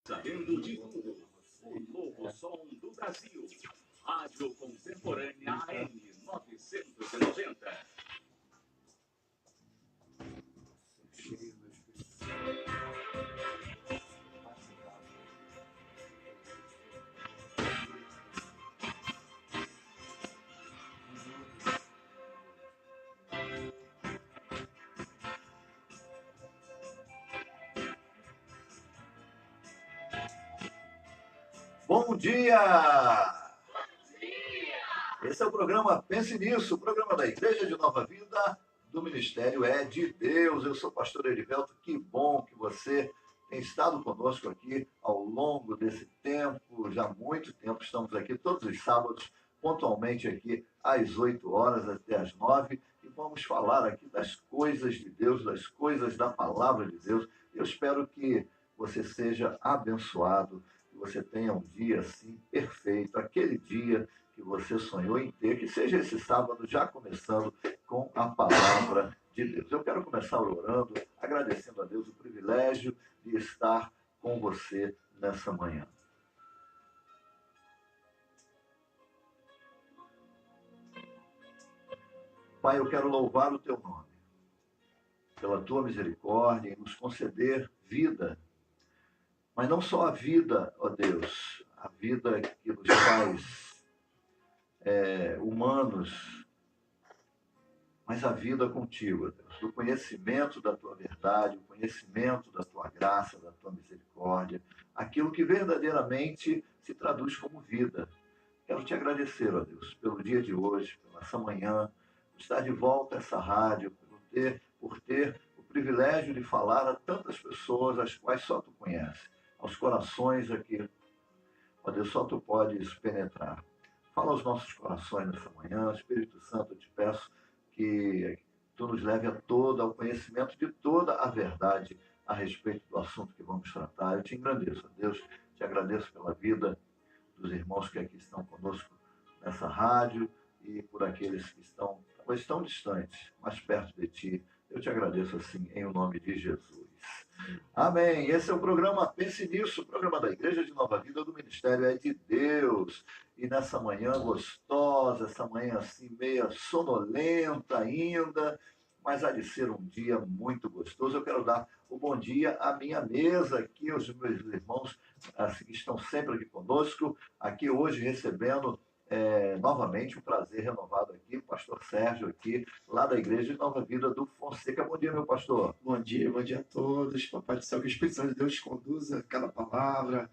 Sabendo de tudo, o novo som do Brasil. Rádio Contemporânea AM 990. Bom dia! Esse é o programa Pense Nisso, o programa da Igreja de Nova Vida, do Ministério É de Deus. Eu sou o pastor Erivelto, que bom que você tem estado conosco aqui ao longo desse tempo, já há muito tempo. Estamos aqui todos os sábados, pontualmente aqui às 8 horas até às 9, e vamos falar aqui das coisas de Deus, das coisas da palavra de Deus. Eu espero que você seja abençoado, que você tenha um dia assim perfeito, aquele dia que você sonhou em ter, que seja esse sábado já começando com a palavra de Deus. Eu quero começar orando, agradecendo a Deus o privilégio de estar com você nessa manhã. Pai, eu quero louvar o teu nome, pela tua misericórdia em nos conceder vida, mas não só a vida, ó Deus, a vida que nos faz humanos, mas a vida contigo, Deus, do conhecimento da tua verdade, o conhecimento da tua graça, da tua misericórdia, aquilo que verdadeiramente se traduz como vida. Quero te agradecer, ó Deus, pelo dia de hoje, pela essa manhã, por estar de volta a essa rádio, por ter o privilégio de falar a tantas pessoas, as quais só tu conheces, aos corações aqui, ó Deus, só tu podes penetrar. Fala aos nossos corações nessa manhã, Espírito Santo, eu te peço que tu nos leve ao conhecimento de toda a verdade a respeito do assunto que vamos tratar. Eu te engrandeço, ó Deus, te agradeço pela vida dos irmãos que aqui estão conosco nessa rádio e por aqueles que estão distantes, mais perto de ti. Eu te agradeço assim, em o nome de Jesus. Amém. Esse é o programa Pense Nisso, o programa da Igreja de Nova Vida do Ministério É de Deus. E nessa manhã gostosa, essa manhã assim meia sonolenta ainda, mas há de ser um dia muito gostoso. Eu quero dar o bom dia à minha mesa aqui, os meus irmãos assim, que estão sempre aqui conosco, aqui hoje recebendo novamente um prazer renovado aqui, o pastor Sérgio aqui, lá da Igreja de Nova Vida do Fonseca. Bom dia, meu pastor. Bom dia a todos. Papai do céu, que o Espírito Santo de Deus conduza cada palavra,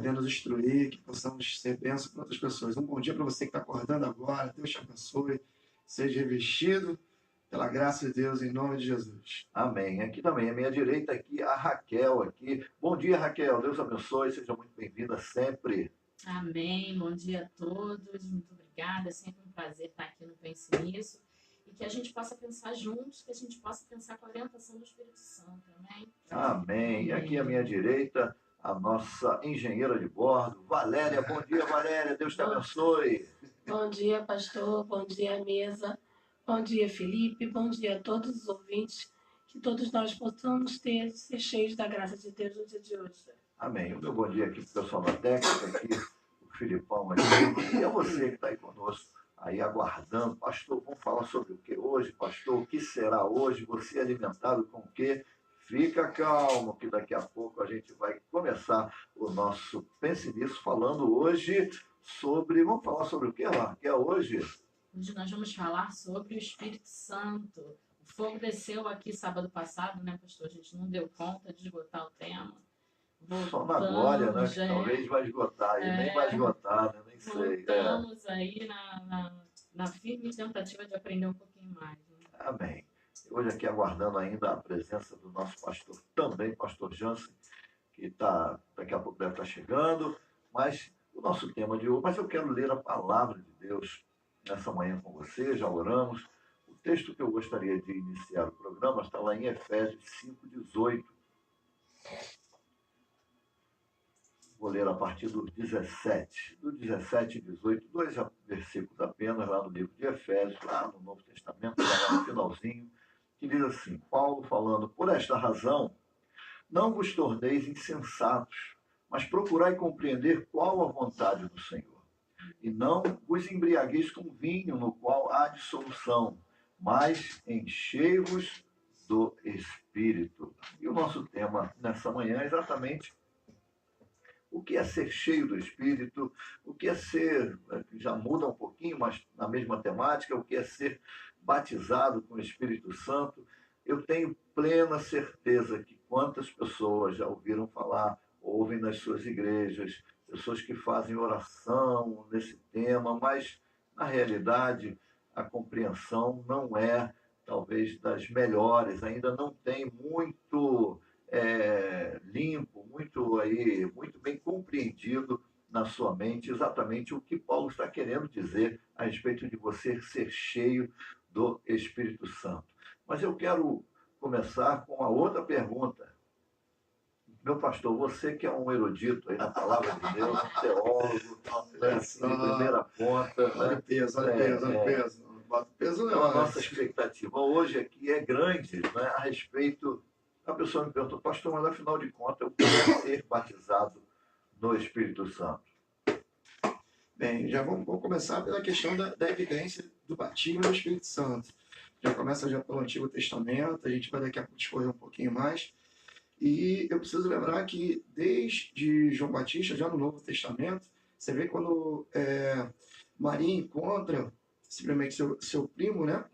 venha nos instruir, que possamos ser bênção para outras pessoas. Um bom dia para você que está acordando agora. Deus te abençoe. Seja revestido pela graça de Deus, em nome de Jesus. Amém. Aqui também, à minha direita, aqui, a Raquel aqui. Bom dia, Raquel. Deus abençoe. Seja muito bem-vinda sempre. Amém. Bom dia a todos. Muito obrigada. É sempre um prazer estar aqui no Pense Nisso. E que a gente possa pensar juntos, que a gente possa pensar com a orientação do Espírito Santo. Amém? Amém. E aqui à minha direita, a nossa engenheira de bordo, Valéria. Bom dia, Valéria. Deus te abençoe. Bom dia, pastor. Bom dia, mesa. Bom dia, Felipe. Bom dia a todos os ouvintes. Que todos nós possamos ser cheios da graça de Deus no dia de hoje. Amém. O meu bom dia aqui para o pessoal da técnica, aqui, o Filipão aqui, e a você que está aí conosco, aí aguardando. Pastor, vamos falar sobre o que hoje, pastor? O que será hoje? Você é alimentado com o quê? Fica calmo, que daqui a pouco a gente vai começar o nosso Pense Nisso, falando hoje sobre... Vamos falar sobre o que, Raquel, hoje? Hoje nós vamos falar sobre o Espírito Santo. O fogo desceu aqui sábado passado, né, pastor? A gente não deu conta de esgotar o tema. Só na glória, né? Que talvez vai esgotar, e nem vai esgotar, né? Nem sei. Voltamos aí na firme tentativa de aprender um pouquinho mais. Né? Amém. Hoje aqui aguardando ainda a presença do nosso pastor também, pastor Jansen, que daqui a pouco deve estar chegando, mas o nosso tema de hoje, mas eu quero ler a palavra de Deus nessa manhã com você, já oramos. O texto que eu gostaria de iniciar o programa está lá em Efésios 5:18. Vou ler a partir do 17. Do 17 e 18, 2 versículos apenas, lá no livro de Efésios, lá no Novo Testamento, lá no finalzinho, que diz assim, Paulo falando, por esta razão, Não vos torneis insensatos, mas procurai compreender qual a vontade do Senhor. E não vos embriagueis com vinho, no qual há dissolução, mas enchei-vos do Espírito. E o nosso tema nessa manhã é exatamente o que é ser cheio do Espírito, o que é ser, já muda um pouquinho, mas na mesma temática, o que é ser batizado com o Espírito Santo. Eu tenho plena certeza que quantas pessoas já ouviram falar, ouvem nas suas igrejas, pessoas que fazem oração nesse tema, mas na realidade a compreensão não é talvez das melhores, ainda não tem muito limpo, muito bem compreendido na sua mente exatamente o que Paulo está querendo dizer a respeito de você ser cheio do Espírito Santo. Mas eu quero começar com a outra pergunta. Meu pastor, você que é um erudito aí na palavra de Deus, um teólogo, né, de primeira ponta. Olha o peso, olha o peso, olha o peso. Bota o peso Então, a não. nossa expectativa hoje aqui é grande, né, a respeito. A pessoa me perguntou, pastor, mas afinal de contas, eu quero ser batizado no Espírito Santo. Bem, já vamos começar pela questão da evidência do batismo no Espírito Santo. Já começa já pelo Antigo Testamento, a gente vai daqui a pouco discorrer um pouquinho mais. E eu preciso lembrar que desde João Batista, já no Novo Testamento, você vê quando Maria encontra simplesmente seu primo, né?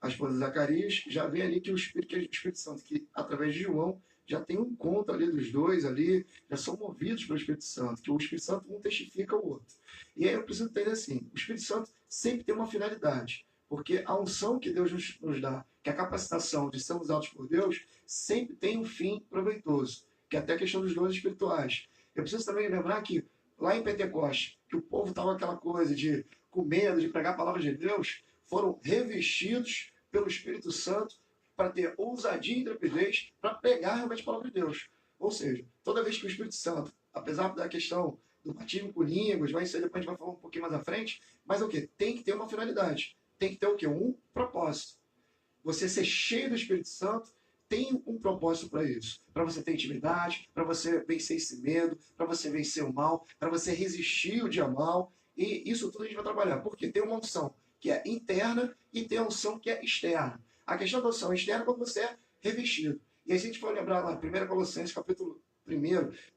A esposa de Zacarias, já vê ali que o Espírito Santo, que através de João, já tem um encontro ali dos dois ali, já são movidos pelo Espírito Santo, que o Espírito Santo um testifica o outro. E aí eu preciso entender assim, o Espírito Santo sempre tem uma finalidade, porque a unção que Deus nos dá, que é a capacitação de sermos usados por Deus, sempre tem um fim proveitoso, que é até a questão dos dons espirituais. Eu preciso também lembrar que lá em Pentecostes, que o povo estava aquela coisa de com medo de pregar a palavra de Deus, foram revestidos pelo Espírito Santo para ter ousadia e intrepidez para pregar realmente a palavra de Deus. Ou seja, toda vez que o Espírito Santo, apesar da questão do batismo com línguas, mas isso aí depois a gente vai falar um pouquinho mais à frente, mas o quê? Tem que ter uma finalidade. Tem que ter o quê? Um propósito. Você ser cheio do Espírito Santo tem um propósito para isso. Para você ter intimidade, para você vencer esse medo, para você vencer o mal, para você resistir o dia mal. E isso tudo a gente vai trabalhar. Porque tem uma unção que é interna e tem a unção que é externa. A questão da unção externa é quando você é revestido. E aí, se a gente for lembrar lá, 1 Colossenses, capítulo 1,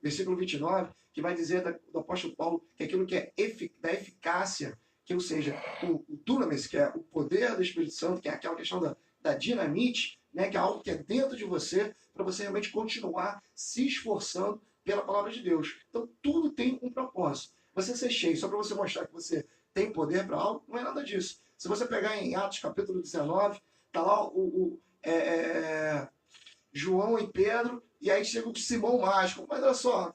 versículo 29, que vai dizer do apóstolo Paulo que aquilo que é da eficácia, que ou seja, o dunamis, que é o poder do Espírito Santo, que é aquela questão da dinamite, né, que é algo que é dentro de você, para você realmente continuar se esforçando pela palavra de Deus. Então, tudo tem um propósito. Você ser cheio só para você mostrar que você tem poder para algo, não é nada disso. Se você pegar em Atos capítulo 19, está lá João e Pedro, e aí chega o Simão Mágico. Mas olha só,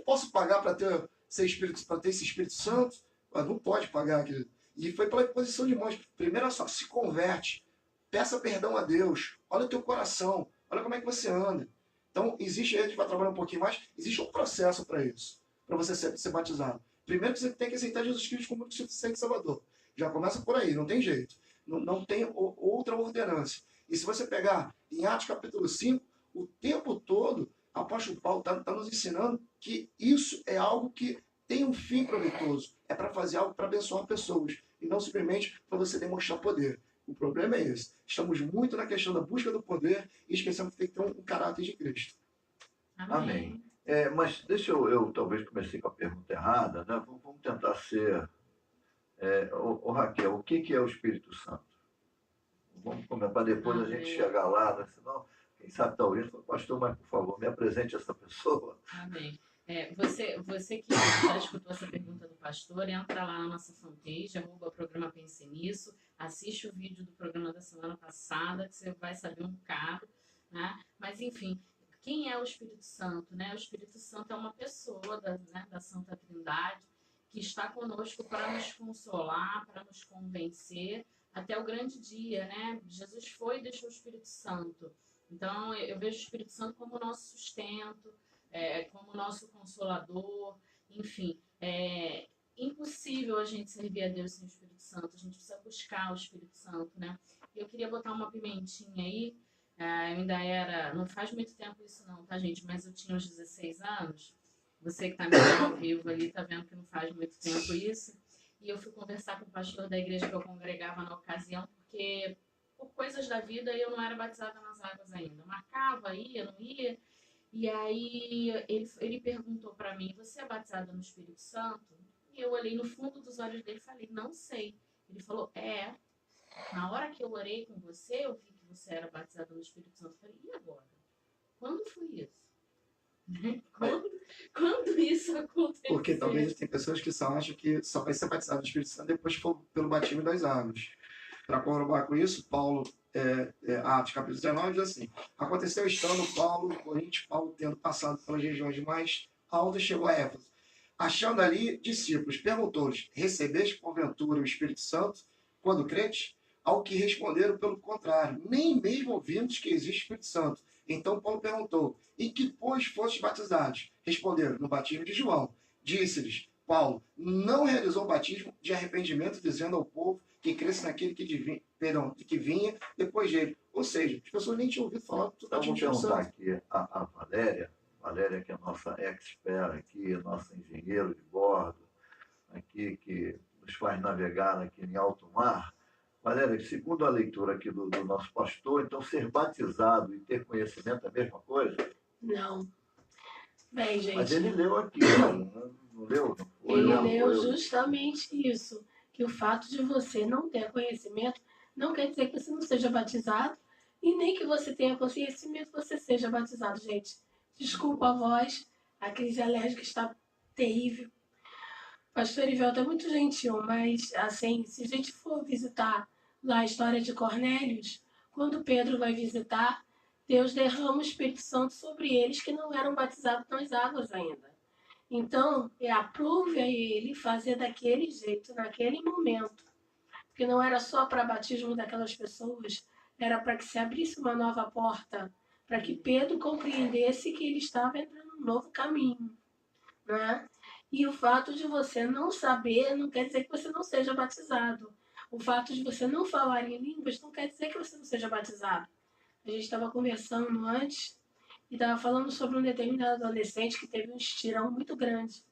posso pagar para ter esse Espírito Santo? Mas não pode pagar, querido. E foi pela imposição de mãos. Primeiro, só, se converte. Peça perdão a Deus. Olha o teu coração. Olha como é que você anda. Então, existe, a gente vai trabalhar um pouquinho mais, existe um processo para isso, para você ser batizado. Primeiro, você tem que aceitar Jesus Cristo como suficiente Salvador. Já começa por aí, não tem jeito. Não tem outra ordenança. E se você pegar em Atos capítulo 5, o tempo todo, o apóstolo Paulo está nos ensinando que isso é algo que tem um fim proveitoso. É para fazer algo para abençoar pessoas. E não simplesmente para você demonstrar poder. O problema é esse. Estamos muito na questão da busca do poder e esquecemos que tem que ter um caráter de Cristo. Amém. Mas deixa eu talvez comecei com a pergunta errada, né? Vamos tentar ser... Raquel, o que é o Espírito Santo? Vamos começar para depois a gente chegar lá, né? Senão, quem sabe está ouvindo, pastor, mas por favor, me apresente essa pessoa. Amém. Você que já escutou essa pergunta do pastor, entra lá na nossa fanpage, @programa Pense Nisso, assiste o vídeo do programa da semana passada, que você vai saber um bocado, né? Mas, enfim, quem é o Espírito Santo, né? O Espírito Santo é uma pessoa da Santa Trindade que está conosco para nos consolar, para nos convencer, até o grande dia, né? Jesus foi e deixou o Espírito Santo. Então, eu vejo o Espírito Santo como o nosso sustento, como o nosso consolador, enfim. É impossível a gente servir a Deus sem o Espírito Santo. A gente precisa buscar o Espírito Santo, né? Eu queria botar uma pimentinha aí, Eu ainda era, não faz muito tempo isso não, tá, gente? Mas eu tinha uns 16 anos. Você que tá me vendo ao vivo ali, tá vendo que não faz muito tempo isso. E eu fui conversar com o pastor da igreja que eu congregava na ocasião, porque por coisas da vida eu não era batizada nas águas ainda. Marcava, ia, não ia. E aí ele perguntou para mim, você é batizada no Espírito Santo? E eu olhei no fundo dos olhos dele e falei, não sei. Ele falou, na hora que eu orei com você, eu vi que você era batizada no Espírito Santo. Eu falei, e agora? Quando foi isso? Quando isso aconteceu? Porque talvez tem pessoas que só acham que só vai ser batizado no Espírito Santo depois que for pelo batismo das águas. Para corroborar com isso, Paulo, Atos capítulo 19, diz assim: aconteceu estando Paulo em Coríntios, Paulo tendo passado pelas regiões mais altas, chegou a Éfeso. Achando ali discípulos, perguntou-lhes: recebeste porventura o Espírito Santo quando crentes? Ao que responderam pelo contrário, nem mesmo ouvimos que existe Espírito Santo. Então Paulo perguntou: em que, pois, fostes batizados? Responderam: no batismo de João. Disse-lhes Paulo: não realizou o batismo de arrependimento, dizendo ao povo que cresce naquele que vinha depois dele. Ou seja, as pessoas nem tinham ouvido falar do Então, batismo vou de perguntar Santo. aqui a Valéria, que é a nossa expert aqui, nossa engenheiro de bordo, aqui, que nos faz navegar aqui em alto mar. Valéria, segundo a leitura aqui do nosso pastor, então ser batizado e ter conhecimento é a mesma coisa? Não. Bem, Mas gente, ele leu aqui, não leu? Não foi? ele Não, leu foi. justamente isso, que o fato de você não ter conhecimento não quer dizer que você não seja batizado e nem que você tenha conhecimento que você seja batizado, gente. Desculpa a voz, a crise alérgica está terrível. Pastor Ivelto é muito gentil, mas assim, se a gente for visitar lá a história de Cornélios, quando Pedro vai visitar, Deus derrama o Espírito Santo sobre eles que não eram batizados nas águas ainda. Então, aprouve a ele fazer daquele jeito, naquele momento, porque não era só para batismo daquelas pessoas, era para que se abrisse uma nova porta, para que Pedro compreendesse que ele estava entrando num novo caminho, né? E o fato de você não saber não quer dizer que você não seja batizado. O fato de você não falar em línguas não quer dizer que você não seja batizado. A gente estava conversando antes e estava falando sobre um determinado adolescente que teve um estirão muito grande.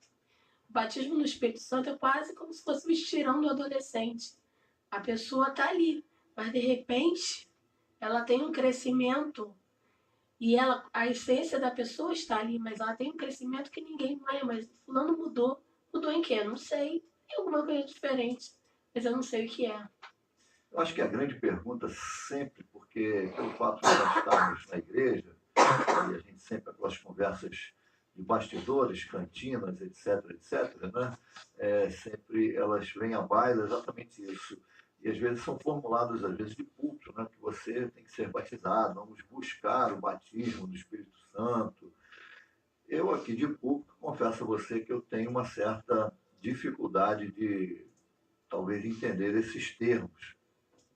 O batismo no Espírito Santo é quase como se fosse um estirão do adolescente. A pessoa está ali, mas de repente ela tem um crescimento e a essência da pessoa está ali, mas ela tem um crescimento que ninguém mais. Mas fulano mudou. Mudou em quê? Não sei. Tem alguma coisa diferente, mas eu não sei o que é. Eu acho que a grande pergunta sempre, porque pelo fato de nós estarmos na igreja, e a gente sempre, aquelas conversas de bastidores, cantinas, etc., né? Sempre elas vêm à baila exatamente isso. E às vezes são formuladas, às vezes, de púlpito, né? Que você tem que ser batizado, vamos buscar o batismo do Espírito Santo. Eu aqui de púlpito confesso a você que eu tenho uma certa dificuldade de, talvez, entender esses termos.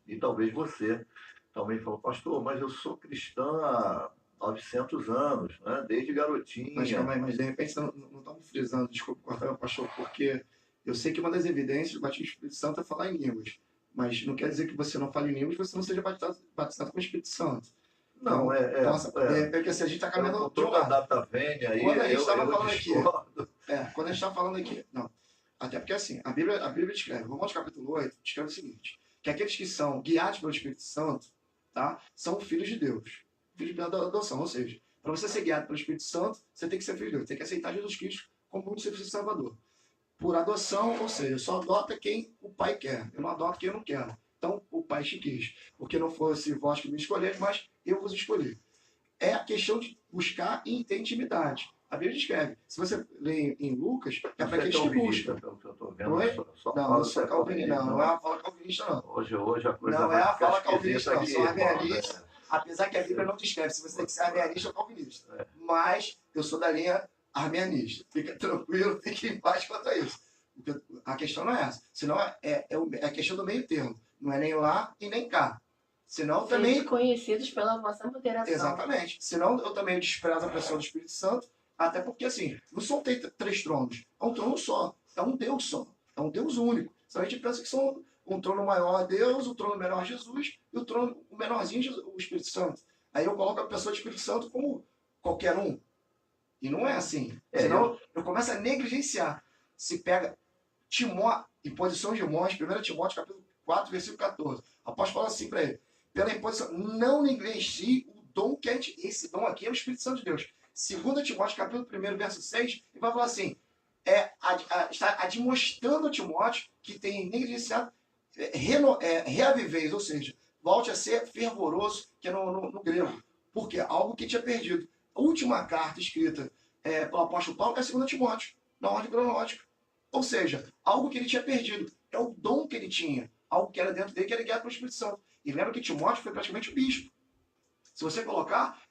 E talvez você também falou, pastor, mas eu sou cristã há 900 anos, né? Desde garotinha. Mas calma aí, mas de repente não estamos frisando, desculpa cortar meu pastor, porque eu sei que uma das evidências do batismo do Espírito Santo é falar em línguas. Mas não quer dizer que você não fale em línguas, você não seja batizado com o Espírito Santo. Não, De repente, assim, a gente está caminhando com de um toda a lado. data vênia aí, Quando a gente estava falando discordo. quando a gente estava falando aqui, não. Até porque assim, a Bíblia descreve, Romanos capítulo 8, descreve o seguinte, que aqueles que são guiados pelo Espírito Santo, tá, são filhos de Deus. Filhos de adoção, ou seja, para você ser guiado pelo Espírito Santo, você tem que ser filho de Deus, tem que aceitar Jesus Cristo como único e Salvador. Por adoção, ou seja, só adota quem o pai quer, eu não adoto quem eu não quero. Então, o pai te quis, porque não fosse vós que me escolheis, mas eu vos escolhi. É a questão de buscar e ter intimidade. A Bíblia descreve. Se você lê em Lucas, é para aqueles que buscam. Pelo que eu estou vendo, Não, não sou calvinista, não é uma fala calvinista, não. Hoje a coisa não vai é a ficar fala calvinista, não. aqui, Sou irmão, arminianista, né? apesar que a Bíblia não descreve se você tem que ser arminianista ou calvinista. Mas eu sou da linha arminianista. Fica tranquilo, fique em paz quanto a isso. A questão não é essa. Senão é a questão do meio termo. Não é nem lá e nem cá. Senão também... conhecidos pela vossa moderação. Exatamente. Senão eu também desprezo a pessoa do Espírito Santo, até porque, assim, não são três tronos. É um trono só. É um Deus só. É um Deus único. Então a gente pensa que são um trono maior a Deus, o trono menor a Jesus, e o trono o menorzinho o Espírito Santo. aí eu coloco a pessoa do Espírito Santo como qualquer um. E não é assim. Senão eu começo a negligenciar. Se pega Timóteo, imposição de mãos, 1 Timóteo capítulo 4, versículo 14. O apóstolo fala assim para ele, pela imposição, não negligencie o dom que esse dom aqui é o Espírito Santo de Deus. 2 Timóteo capítulo 1, verso 6, ele vai falar assim, está admoestando a Timóteo que tem negligenciado, reaviveis, ou seja, volte a ser fervoroso, que é no grego. Porque algo que tinha perdido. A última carta escrita pelo apóstolo Paulo é 2 Timóteo, na ordem cronológica. Ou seja, algo que ele tinha perdido. É o dom que ele tinha. Algo que era dentro dele, que era guiado pelo Espírito Santo. E lembra que Timóteo foi praticamente o bispo. Se você colocar,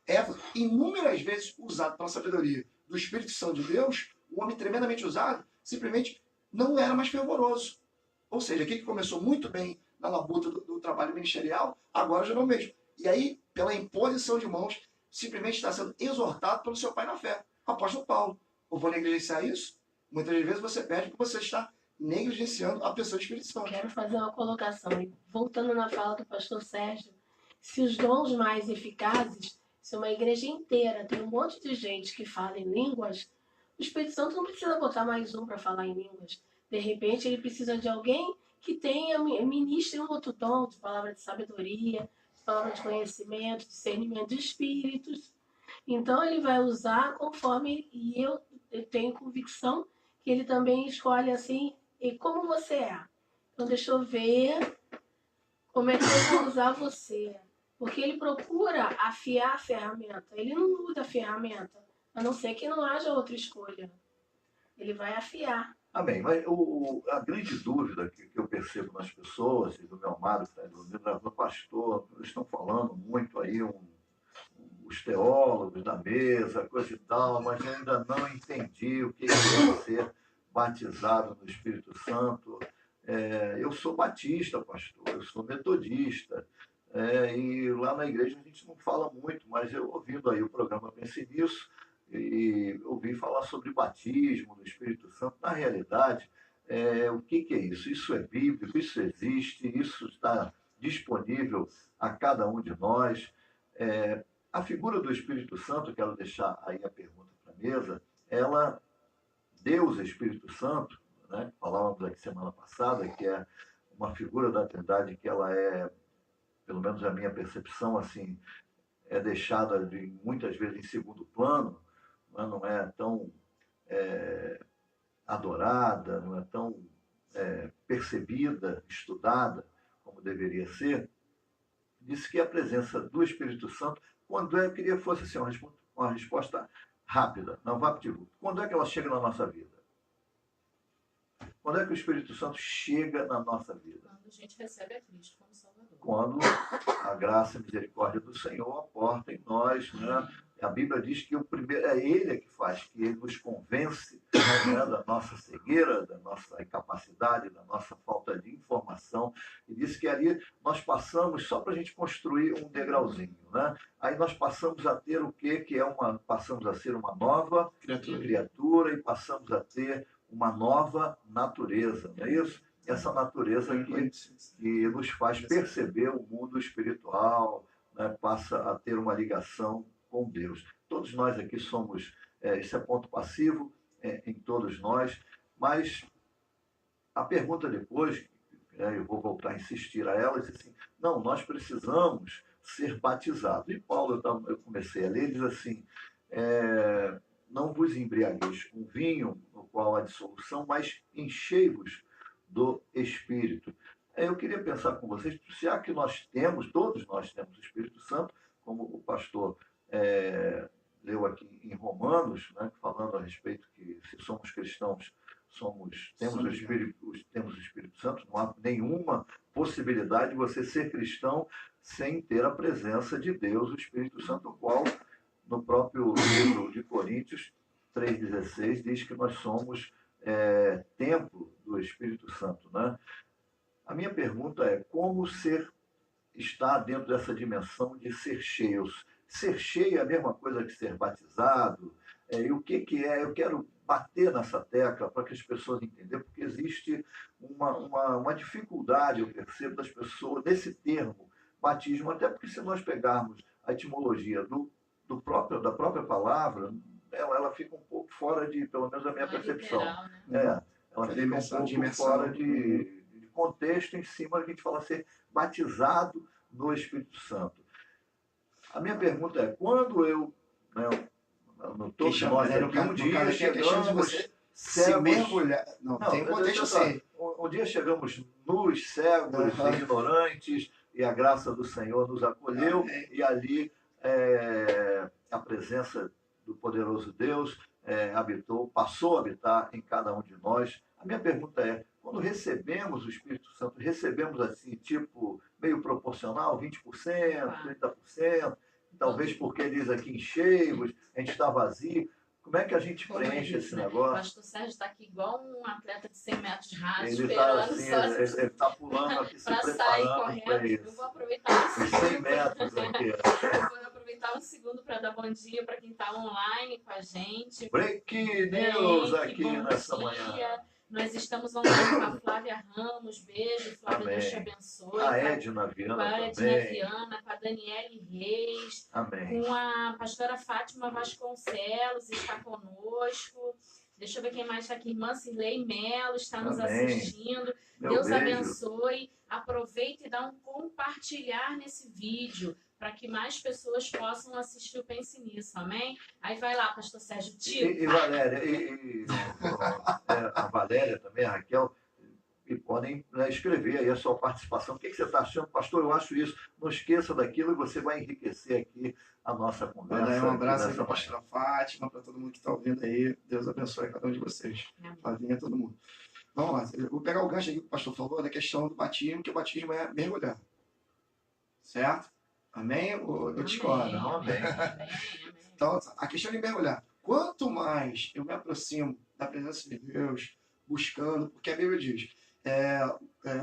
inúmeras vezes usado pela sabedoria do Espírito Santo de Deus, um homem tremendamente usado, simplesmente não era mais fervoroso. Ou seja, aquele que começou muito bem na labuta do trabalho ministerial, agora já não mesmo. E aí, pela imposição de mãos, simplesmente está sendo exortado pelo seu pai na fé. Apóstolo Paulo. Eu vou negligenciar isso? Muitas vezes você perde porque você está negligenciando a pessoa do Espírito Santo. Quero fazer uma colocação. Voltando na fala do pastor Sérgio, se os dons mais eficazes, se uma igreja inteira tem um monte de gente que fala em línguas, o Espírito Santo não precisa botar mais um para falar em línguas. De repente, ele precisa de alguém que ministre um outro dom de palavra de sabedoria, de palavra de conhecimento, discernimento de espíritos. Então, ele vai usar conforme, e eu tenho convicção que ele também escolhe assim, e como você é. Então, deixa eu ver como é que eu vou usar você. Porque ele procura afiar a ferramenta. Ele não muda a ferramenta, a não ser que não haja outra escolha. Ele vai afiar. Amém. Mas a grande dúvida que eu percebo nas pessoas, e do meu amado que está do pastor, eles estão falando muito aí, os teólogos da mesa, coisa e tal, mas eu ainda não entendi o que é ser batizado no Espírito Santo. Eu sou batista, pastor, eu sou metodista, e lá na igreja a gente não fala muito, mas eu ouvindo aí o programa Pense Nisso, e ouvi falar sobre batismo no Espírito Santo. Na realidade, o que é isso? Isso é bíblico, isso existe, isso está disponível a cada um de nós. A figura do Espírito Santo, quero deixar aí a pergunta para a mesa, Deus Espírito Santo, né? Falávamos aqui semana passada, que é uma figura da Trindade que ela pelo menos a minha percepção, assim, é deixada muitas vezes em segundo plano, não é tão adorada, não é tão percebida, estudada como deveria ser. Disse que a presença do Espírito Santo, eu queria que fosse assim, uma resposta rápida, não vá pedir. Quando é que ela chega na nossa vida? Quando é que o Espírito Santo chega na nossa vida? Quando a gente recebe a Cristo como Salvador. Quando a graça e a misericórdia do Senhor aporta em nós, né? A Bíblia diz que o primeiro é Ele que faz, que Ele nos convence, né, da nossa cegueira, da nossa incapacidade, da nossa falta de informação. E diz que ali nós passamos só para a gente construir um degrauzinho, né? Aí nós passamos a ter o quê? Passamos a ser uma nova criatura e passamos a ter uma nova natureza, não é isso? Essa natureza que nos faz perceber o mundo espiritual, né? Passa a ter uma ligação com Deus. Todos nós aqui somos, esse é ponto passivo em todos nós, mas a pergunta depois, eu vou voltar a insistir a ela, diz assim, não, nós precisamos ser batizados. E Paulo, eu comecei a ler, diz assim, não vos embriagueis com vinho, no qual há dissolução, mas enchei-vos do Espírito. Eu queria pensar com vocês, será que todos nós temos o Espírito Santo, como o pastor leu aqui em Romanos, né, falando a respeito que se somos cristãos, temos o Espírito Santo, não há nenhuma possibilidade de você ser cristão sem ter a presença de Deus, o Espírito Santo, o qual, no próprio livro de Coríntios 3,16, diz que nós somos templo do Espírito Santo, né? A minha pergunta é, como estar dentro dessa dimensão de ser cheios? Ser cheio é a mesma coisa que ser batizado? E o que é? Eu quero bater nessa tecla para que as pessoas entendam, porque existe uma dificuldade, eu percebo, das pessoas nesse termo, batismo, até porque se nós pegarmos a etimologia da própria palavra, ela fica um pouco fora de, pelo menos a minha percepção. Literal, né? Ela fica um pouco dimensão. fora de contexto, em cima a gente fala ser batizado no Espírito Santo. A minha pergunta é, quando eu, no todos nós aqui, um dia chegamos se mergulhar. Não, tem um contexto assim. Um dia chegamos nus, cegos, ignorantes, e a graça do Senhor nos acolheu, e ali a presença do poderoso Deus passou a habitar em cada um de nós. A minha pergunta é, quando recebemos o Espírito Santo, recebemos assim, tipo, meio proporcional, 20%, 30%, talvez porque diz aqui enchei-vos, a gente está vazio. Como é que a gente preenche esse negócio? O pastor Sérgio está aqui igual um atleta de 100 metros rasos, Ele esperando está assim, só ele está pulando aqui, se para sair preparando para correndo. Eu isso. vou aproveitar Os 100 metros aqui. Eu vou aproveitar um segundo para dar bom dia para quem está online com a gente. Break News Bom aqui nessa dia. manhã. Nós estamos online com a Flávia Ramos. Beijo, Flávia, Amém. Deus te abençoe. A Edna Viana com a Edna também. Viana, com a Daniele Reis, Amém. com a pastora Fátima Vasconcelos, está conosco. Deixa eu ver quem mais está aqui. Irmã Cirlei Melo está nos Amém. assistindo. Meu Deus beijo. abençoe. Aproveita e dá um compartilhar nesse vídeo para que mais pessoas possam assistir o Pense Nisso, amém? Aí vai lá, pastor Sérgio, tio. E Valéria, a Valéria também, a Raquel, e podem escrever aí a sua participação. O que você está achando, pastor? Eu acho isso. Não esqueça daquilo e você vai enriquecer aqui a nossa conversa. Um abraço aí nessa para a pastora Fátima, para todo mundo que está ouvindo aí. Deus abençoe cada um de vocês. Flavinha, todo mundo. Vamos lá. Eu vou pegar o gancho aqui que o pastor falou da questão do batismo, que o batismo é mergulhar. Certo? Amém? Ou eu discordo? Não, amém. Então, a questão de mergulhar. Quanto mais eu me aproximo da presença de Deus, buscando, porque a Bíblia diz,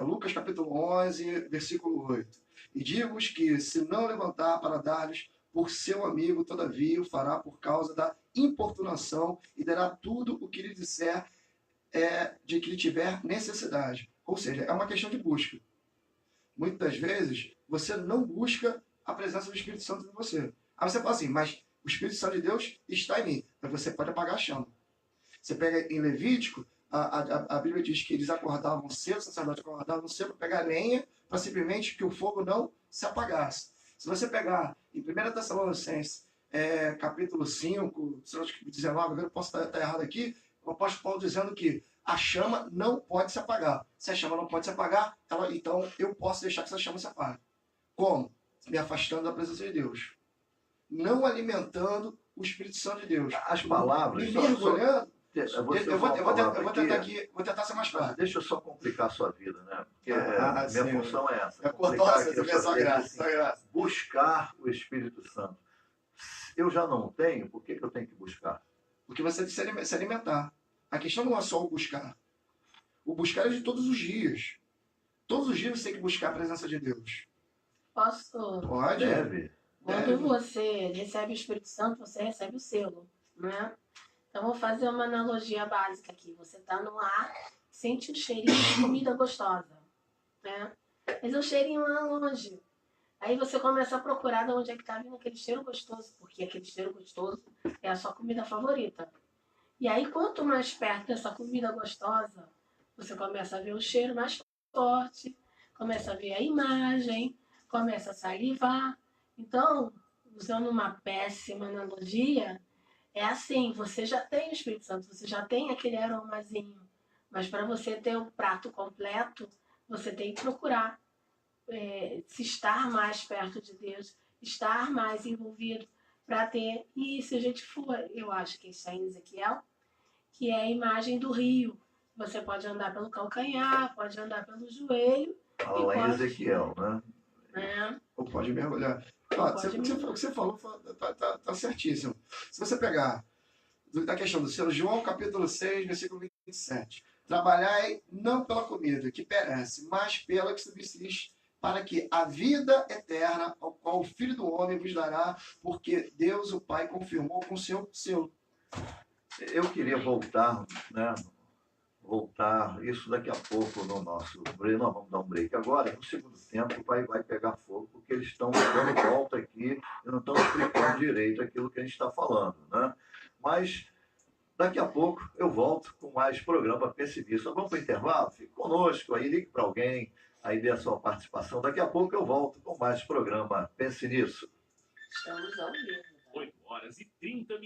Lucas capítulo 11, versículo 8, e digo-vos que, se não levantar para dar-lhes por seu amigo, todavia o fará por causa da importunação e dará tudo o que lhe disser de que lhe tiver necessidade. Ou seja, é uma questão de busca. Muitas vezes, você não busca a presença do Espírito Santo em você. Aí você fala assim, mas o Espírito Santo de Deus está em mim. Mas você pode apagar a chama. Você pega em Levítico, a Bíblia diz que eles acordavam cedo, o sacerdote acordava cedo para pegar lenha, para simplesmente que o fogo não se apagasse. Se você pegar em 1 Tessalonicenses, capítulo 5, 19, agora eu posso estar errado aqui, o apóstolo Paulo dizendo que a chama não pode se apagar. Se a chama não pode se apagar, então eu posso deixar que essa chama se apague. Como? Me afastando da presença de Deus. Não alimentando o Espírito Santo de Deus. As palavras... Me mergulhando... Eu vou tentar ser mais claro. Deixa eu só complicar a sua vida, né? Porque minha função é essa. Só graça. Buscar o Espírito Santo. Eu já não tenho, por que eu tenho que buscar? Porque você tem que se alimentar. A questão não é só o buscar. O buscar é de todos os dias. Todos os dias você tem que buscar a presença de Deus. Posso? Pode. Deve. Quando você recebe o Espírito Santo, você recebe o selo, né? Então, vou fazer uma analogia básica aqui. Você está no ar, sente um cheirinho de comida gostosa, né? Mas é um cheirinho lá longe. Aí você começa a procurar de onde é que está vindo aquele cheiro gostoso, porque aquele cheiro gostoso é a sua comida favorita. E aí, quanto mais perto dessa comida gostosa, você começa a ver o cheiro mais forte, começa a ver a imagem, começa a salivar. Então, usando uma péssima analogia, é assim, você já tem o Espírito Santo, você já tem aquele aromazinho, mas para você ter o prato completo, você tem que procurar se estar mais perto de Deus, estar mais envolvido para ter. E se a gente for, eu acho que está em Ezequiel, que é a imagem do rio. Você pode andar pelo calcanhar, pode andar pelo joelho. Fala lá em Ezequiel, né? Ou pode mergulhar. O que você falou tá certíssimo. Se você pegar a questão do selo, João capítulo 6, versículo 27. Trabalhai não pela comida que perece, mas pela que subsiste, para que a vida eterna, ao qual o Filho do Homem vos dará, porque Deus, o Pai, confirmou com seu selo. Eu queria voltar, né, voltar, isso daqui a pouco no nosso break. Nós vamos dar um break agora, no segundo tempo vai pegar fogo, porque eles estão dando volta aqui e não estão explicando direito aquilo que a gente está falando, né? Mas daqui a pouco eu volto com mais programa Pense Nisso. Vamos para o intervalo? Fique conosco aí, ligue para alguém, aí dê a sua participação. Daqui a pouco eu volto com mais programa Pense Nisso. Estamos ao vivo. 8h30.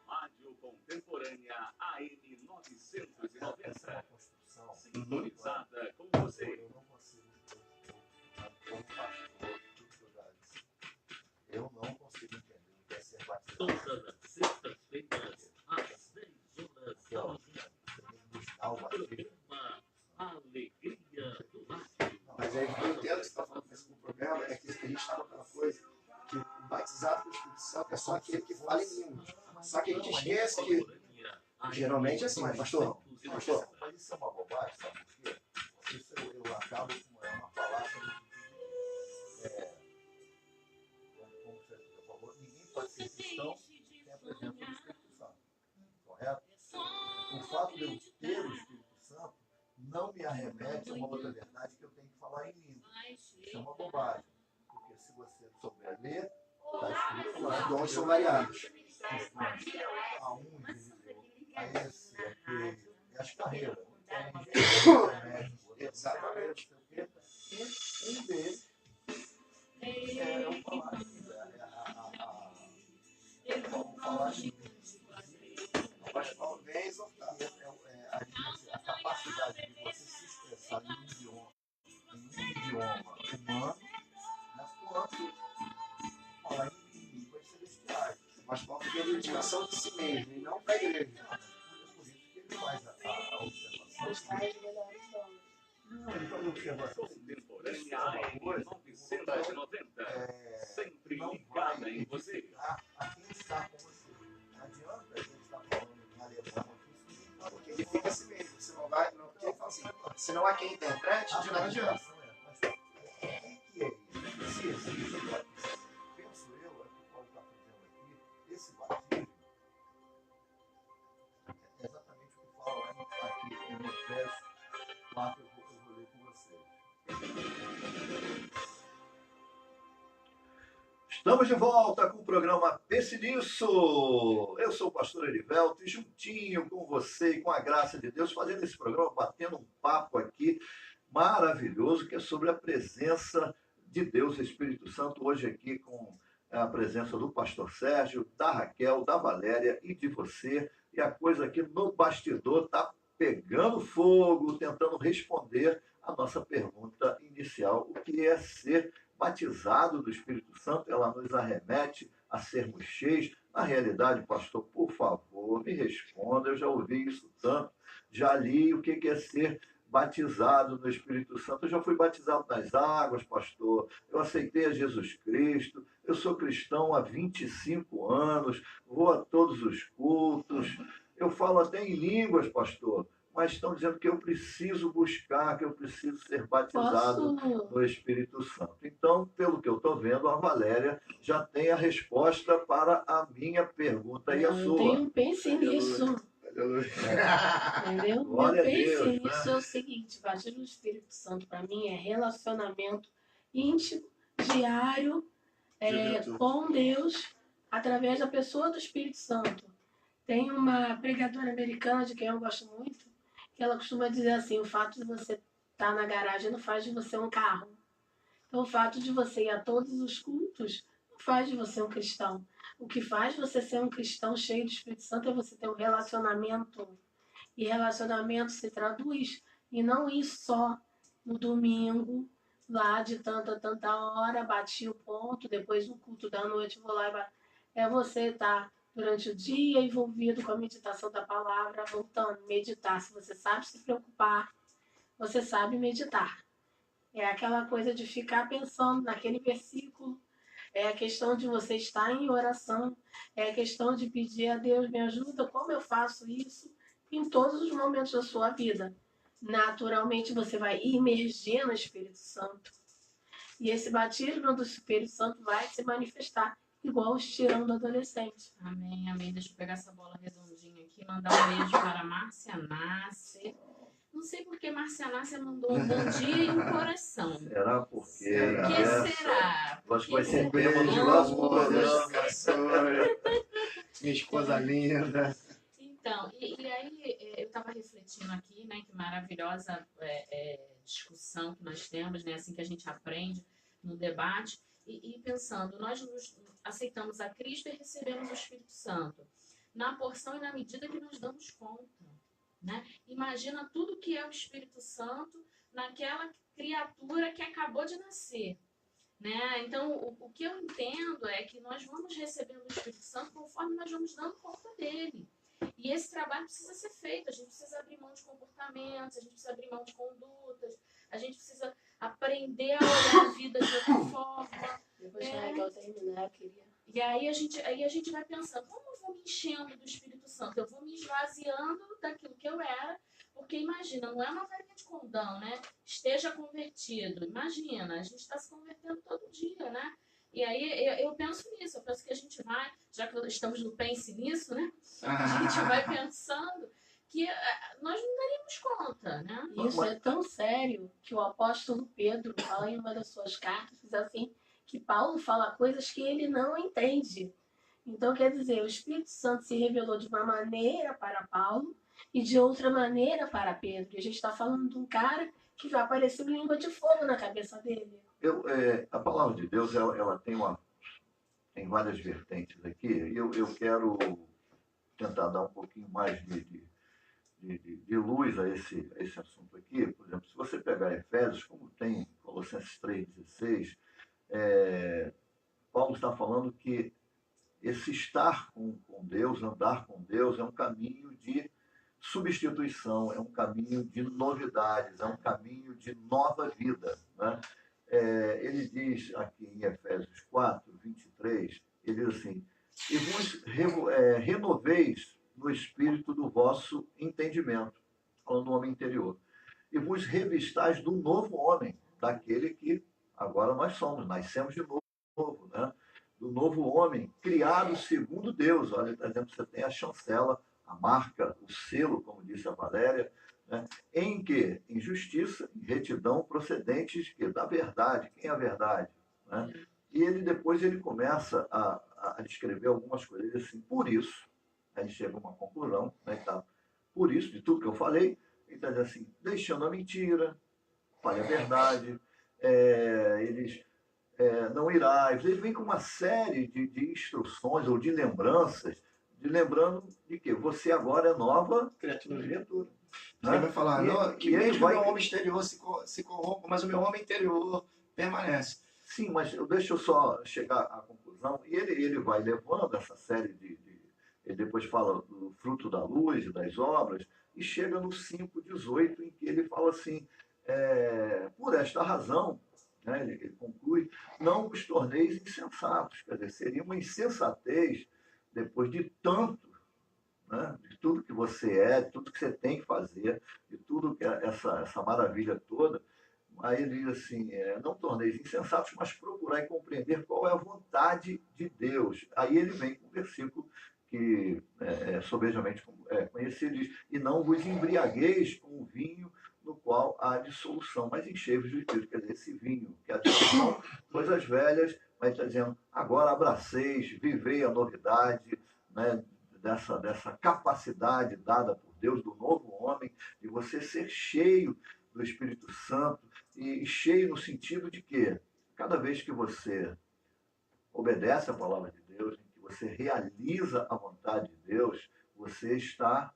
Rádio Contemporânea AM 990. Sintonizada com você. Eu não consigo, como pastor, eu não consigo entender o que é ser batizado. Todas as sextas-feiras, às 10 horas da manhã. Programa Alegria do Rádio. Mas aí eu entendo que você está falando desse programa, é que a gente está aquela coisa que o batizado com o Espírito Santo é só aquele que fala em línguas. Só que a gente esquece que geralmente é assim, mas pastor, Mas isso é uma bobagem, sabe por quê? Isso eu acabo com uma palavra como você falou, ninguém pode ser cristão sem a presença do Espírito Santo. Correto? O fato de eu ter o Espírito Santo não me arremete a uma outra verdade que eu tenho que falar em língua. Isso é uma bobagem. Porque se você souber ler, está escrito lá. os dons são variados. A um indivíduo, a esse, aquele, e as carreiras. Exatamente. E um deles é o falar em Mas talvez exortar. a capacidade de você se expressar em um idioma humano, mas quanto falar em línguas celestiais. Mas Paulo tem a dedicação de si mesmo, e não para a igreja. É por isso que ele faz a observação. Os tais melhores donos. Não, ele faz a observação. Contemporânea AM 990. Sempre ligada em você. A quem está com você. Não adianta a gente estar falando em alemão aqui. Porque ele fica assim mesmo. Você não vai. Não, porque ele fala assim, se não há quem interprete, de nada adianta. Mas o que é isso? Se existe o batismo, penso eu, é o que o Paulo está fazendo aqui, esse batismo é exatamente o que fala lá aqui em Efésios 4, eu vou ler com vocês. Estamos de volta com o programa Pense Nisso. Eu sou o pastor Erivelto e juntinho com você e com a graça de Deus, fazendo esse programa, batendo um papo aqui maravilhoso, que é sobre a presença de Deus, Espírito Santo, hoje aqui com a presença do pastor Sérgio, da Raquel, da Valéria e de você. E a coisa aqui no bastidor está pegando fogo, tentando responder a nossa pergunta inicial, o que é ser batizado do Espírito Santo? Ela nos arremete a sermos cheios. Na realidade, pastor, por favor, me responda, eu já ouvi isso tanto, já li o que é ser batizado no Espírito Santo. Eu já fui batizado nas águas, pastor, eu aceitei a Jesus Cristo, eu sou cristão há 25 anos, vou a todos os cultos, eu falo até em línguas, pastor, mas estão dizendo que eu preciso buscar, que eu preciso ser batizado no Espírito Santo. Então, pelo que eu estou vendo, a Valéria já tem a resposta para a minha pergunta e a sua. Eu pense nisso. Entendeu? Glória a Pense Deus, nisso né? é o seguinte: batismo no Espírito Santo para mim é relacionamento íntimo, diário, com Deus, através da pessoa do Espírito Santo. Tem uma pregadora americana, de quem eu gosto muito, que ela costuma dizer assim: o fato de você estar na garagem não faz de você um carro. Então, o fato de você ir a todos os cultos não faz de você um cristão. O que faz você ser um cristão cheio do Espírito Santo é você ter um relacionamento. E relacionamento se traduz e não ir só no domingo, lá de tanta hora, bati o ponto, depois no culto da noite vou lá e bato. É você estar durante o dia envolvido com a meditação da palavra, voltando, meditar. Se você sabe se preocupar, você sabe meditar. É aquela coisa de ficar pensando naquele versículo, é a questão de você estar em oração, é a questão de pedir a Deus, me ajuda, como eu faço isso em todos os momentos da sua vida. Naturalmente você vai imergir no Espírito Santo. E esse batismo do Espírito Santo vai se manifestar igual os tirão do adolescente. Amém, amém. Deixa eu pegar essa bola redondinha aqui, mandar um beijo para Márcia Nasser. Não sei por que Márcia Nasser mandou um bom dia e um coração. Será porque Será? Por que essa- será? Eu acho que Por vai que ser será? tema do Beijo, próximo amor, Deus te programa. abençoe. Minha esposa linda. Então, e aí eu estava refletindo aqui, né, que maravilhosa discussão que nós temos, né, assim que a gente aprende no debate, e pensando, nós aceitamos a Cristo e recebemos o Espírito Santo, na porção e na medida que nós damos conta, né? Imagina tudo que é o Espírito Santo naquela criatura que acabou de nascer. Né? Então, o que eu entendo é que nós vamos recebendo o Espírito Santo conforme nós vamos dando conta dele. E esse trabalho precisa ser feito. A gente precisa abrir mão de comportamentos, a gente precisa abrir mão de condutas, a gente precisa aprender a olhar a vida de outra forma. Depois que a Raquel terminar, eu queria. E aí a gente vai pensando, como eu vou me enchendo do Espírito Santo? Eu vou me esvaziando daquilo que eu era, porque imagina, não é uma varinha de condão, né? Esteja convertido. Imagina, a gente está se convertendo todo dia, né? E aí eu penso nisso, eu penso que a gente vai, já que estamos no Pense Nisso, né? A gente vai pensando que nós não daríamos conta, né? Isso é tão sério que o apóstolo Pedro fala em uma das suas cartas, diz assim, que Paulo fala coisas que ele não entende. Então, quer dizer, o Espírito Santo se revelou de uma maneira para Paulo e de outra maneira para Pedro. E a gente está falando de um cara que vai aparecer língua de fogo na cabeça dele. A palavra de Deus, ela tem várias vertentes aqui, e eu quero tentar dar um pouquinho mais de luz a esse assunto aqui. Por exemplo, se você pegar Efésios, como tem Colossenses 3,16, Paulo está falando que esse estar com Deus, andar com Deus, é um caminho de substituição, é um caminho de novidades, é um caminho de nova vida, né? Ele diz aqui em Efésios 4, 23, ele diz assim, e vos renoveis no espírito do vosso entendimento, falando do homem interior, e vos revistais do novo homem, daquele que agora nós somos, nascemos de novo, né? Do novo homem, criado segundo Deus. Olha, está dizendo que você tem a chancela, a marca, o selo, como disse a Valéria, né? Em que? Em justiça, em retidão, procedentes da verdade. Quem é a verdade? Né? E depois ele começa a descrever algumas coisas. Ele diz assim, por isso, aí chega a uma conclusão, né, tá? Por isso, de tudo que eu falei, ele está dizendo assim, deixando a mentira, fale a verdade, não irás. Ele vem com uma série de instruções ou de lembranças, lembrando de que você agora é nova criatura. Ele vai falar, que ele mesmo vai... o meu homem exterior se corrompa, mas o meu homem interior permanece. Sim, mas deixa eu só chegar à conclusão. E ele vai levando essa série ele depois fala do fruto da luz e das obras, e chega no 5,18, em que ele fala assim, por esta razão, né, ele conclui, não vos torneis insensatos. Quer dizer, seria uma insensatez, depois de tanto, né, de tudo que você é, de tudo que você tem que fazer, de tudo que essa maravilha toda. Aí ele diz assim, não torneis insensatos, mas procurai compreender qual é a vontade de Deus. Aí ele vem com o versículo que sobejamente conhecido, diz, e não vos embriagueis com o vinho no qual há dissolução, mas enchei-vos do Espírito. Quer dizer, esse vinho, que é a dissolução, coisas velhas, mas está dizendo, agora abraceis, vivei a novidade, né, dessa capacidade dada por Deus, do novo homem, de você ser cheio do Espírito Santo, e cheio no sentido de que, cada vez que você obedece a palavra de Deus, em que você realiza a vontade de Deus, você está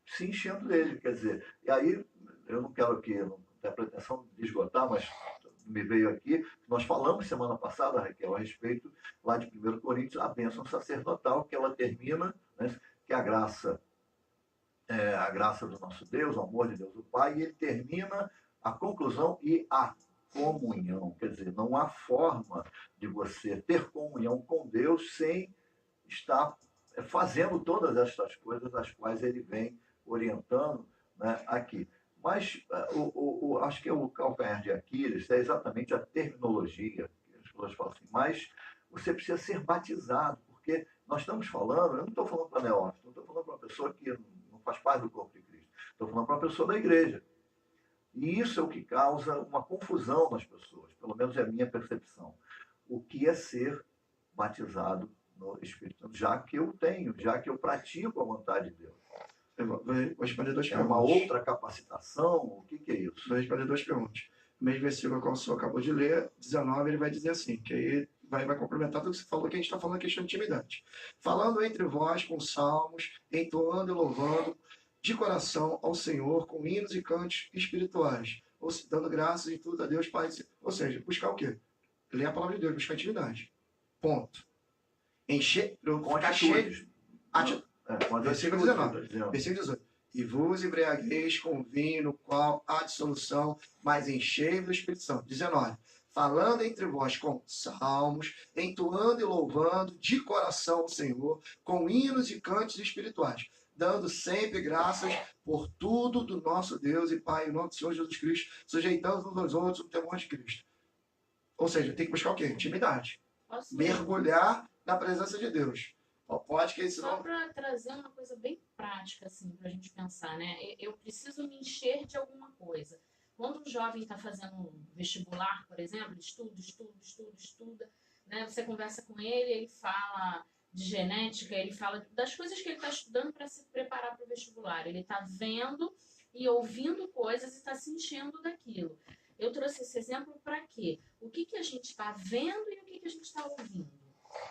se enchendo dele. Quer dizer, e aí, eu não quero aqui, não tenho a pretensão de esgotar, mas me veio aqui, nós falamos semana passada, Raquel, a respeito lá de 1 Coríntios, a bênção sacerdotal, que ela termina, né, que a graça do nosso Deus, o amor de Deus o Pai, e ele termina a conclusão e a comunhão. Quer dizer, não há forma de você ter comunhão com Deus sem estar fazendo todas estas coisas as quais ele vem orientando, né, aqui. Mas acho que o calcanhar de Aquiles é exatamente a terminologia. As pessoas falam assim, mas você precisa ser batizado, porque nós estamos falando, eu não estou falando para neófito, não estou falando para uma pessoa que não faz parte do corpo de Cristo, estou falando para uma pessoa da igreja. E isso é o que causa uma confusão nas pessoas, pelo menos é a minha percepção. O que é ser batizado no Espírito Santo, já que eu pratico a vontade de Deus. Eu vou responder duas É perguntas. uma outra capacitação? O que é isso? Vou responder duas perguntas. O mesmo versículo que o senhor acabou de ler, 19, ele vai dizer assim, que aí vai complementar tudo que você falou, que a gente está falando questão de intimidade. Falando entre vós com salmos, entoando e louvando de coração ao Senhor, com hinos e cantos espirituais, ou se dando graças em tudo a Deus, Pai. Ou seja, buscar o quê? Ler a palavra de Deus, buscar intimidade. Ponto. Encher, Com ficar cheio. atitudes. Com Versículo atitudes, 19. Versículo 18. E vos embriagueis com vinho, no qual há dissolução, mas enchei-vos do Espírito Santo. 19. Falando entre vós com salmos, entoando e louvando de coração ao Senhor, com hinos e cantos espirituais, dando sempre graças por tudo do nosso Deus e Pai, em nome do Senhor Jesus Cristo, sujeitando uns aos outros no temor de Cristo. Ou seja, tem que buscar o quê? Intimidade. Mergulhar na presença de Deus. Pode que esse Só para trazer uma coisa bem prática, assim, para a gente pensar, né? Eu preciso me encher de alguma coisa. Quando um jovem está fazendo um vestibular, por exemplo, estuda, né? Você conversa com ele, ele fala de genética, ele fala das coisas que ele está estudando para se preparar para o vestibular. Ele está vendo e ouvindo coisas e está se enchendo daquilo. Eu trouxe esse exemplo para quê? O que a gente está vendo e o que a gente está ouvindo.